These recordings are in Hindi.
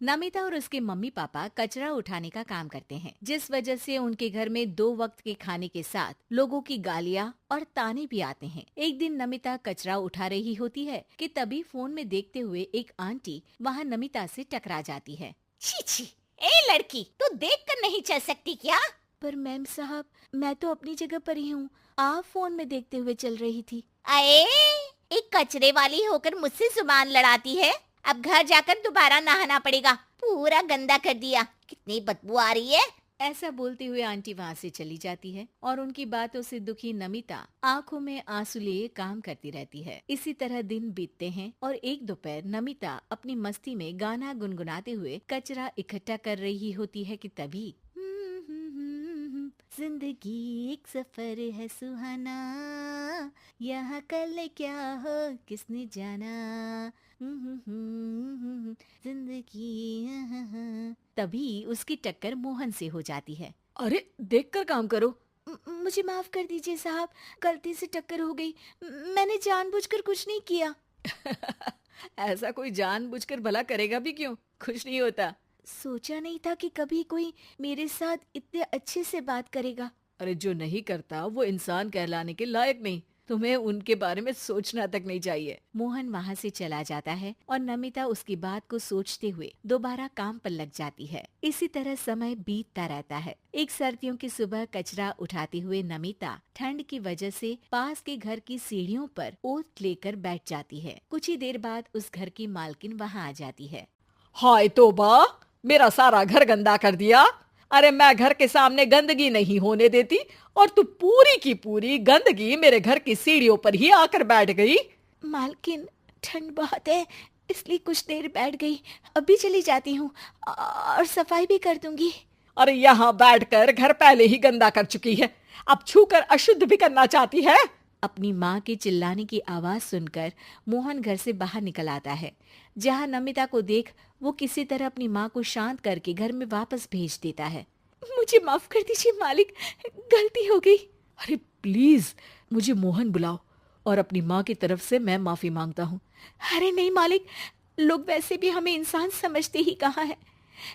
नमिता और उसके मम्मी पापा कचरा उठाने का काम करते हैं, जिस वजह से उनके घर में 2 वक्त के खाने के साथ लोगों की गालियाँ और ताने भी आते हैं। एक दिन नमिता कचरा उठा रही होती है कि तभी फोन में देखते हुए एक आंटी वहाँ नमिता से टकरा जाती है। छी छी, ए लड़की, तू देख कर नहीं चल सकती क्या? पर मैम साहब, मैं तो अपनी जगह पर ही हूँ, आप फोन में देखते हुए चल रही थी। अरे, एक कचरे वाली होकर मुझसे जुबान लड़ाती है। अब घर जाकर दोबारा नहाना पड़ेगा, पूरा गंदा कर दिया। कितनी बदबू आ रही है। ऐसा बोलते हुए आंटी वहाँ से चली जाती है और उनकी बातों से दुखी नमिता आंखों में आंसू लिए काम करती रहती है। इसी तरह दिन बीतते हैं और एक दोपहर नमिता अपनी मस्ती में गाना गुनगुनाते हुए कचरा इकट्ठा कर रही होती है कि तभी जिंदगी एक सफर है सुहाना, यहाँ कल क्या हो किसने जाना, जिंदगी। तभी उसकी टक्कर मोहन से हो जाती है। अरे देख कर काम करो। मुझे माफ कर दीजिए साहब, गलती से टक्कर हो गई, मैंने जानबूझकर कुछ नहीं किया। ऐसा कोई जानबूझकर भला करेगा भी क्यों, कुछ नहीं होता। सोचा नहीं था कि कभी कोई मेरे साथ इतने अच्छे से बात करेगा। अरे जो नहीं करता वो इंसान कहलाने के लायक नहीं, तुम्हें उनके बारे में सोचना तक नहीं चाहिए। मोहन वहाँ से चला जाता है और नमिता उसकी बात को सोचते हुए दोबारा काम पर लग जाती है। इसी तरह समय बीतता रहता है। एक सर्दियों की सुबह कचरा उठाते हुए नमिता ठंड की वजह से पास के घर की सीढ़ियों पर ओत लेकर बैठ जाती है। कुछ ही देर बाद उस घर की मालकिन वहाँ आ जाती है। हाय तौबा, मेरा सारा घर गंदा कर दिया। अरे मैं घर के सामने गंदगी नहीं होने देती और तू पूरी की पूरी गंदगी मेरे घर की सीढ़ियों पर ही आकर बैठ गई। मालकिन, ठंड बहुत है इसलिए कुछ देर बैठ गई, अभी चली जाती हूँ और सफाई भी कर दूंगी। अरे यहाँ बैठकर घर पहले ही गंदा कर चुकी है, अब छूकर अशुद्ध भी करना चाहती है। अपनी माँ के चिल्लाने की आवाज सुनकर मोहन घर से बाहर निकल आता है, जहाँ नमिता को देख वो किसी तरह अपनी माँ को शांत करके घर में वापस भेज देता है। मुझे माफ कर दीजिए मालिक, गलती हो गई। अरे प्लीज मुझे मोहन बुलाओ और अपनी माँ की तरफ से मैं माफी मांगता हूँ। अरे नहीं मालिक, लोग वैसे भी हमें इंसान समझते ही कहाँ है,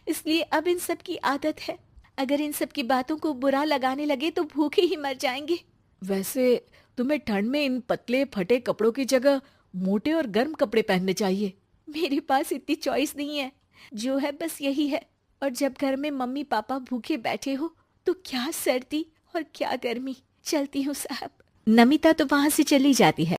इसलिए अब इन सब की आदत है। अगर इन सब की बातों को बुरा लगाने लगे तो भूखे ही मर जाएंगे। वैसे तुम्हें ठंड में इन पतले फटे कपड़ों की जगह मोटे और गर्म कपड़े पहनने चाहिए। मेरे पास इतनी चॉइस नहीं है, जो है बस यही है। और जब घर में मम्मी पापा भूखे बैठे हो तो क्या सर्दी और क्या गर्मी। चलती हूँ साहब। नमिता तो वहाँ से चली जाती है।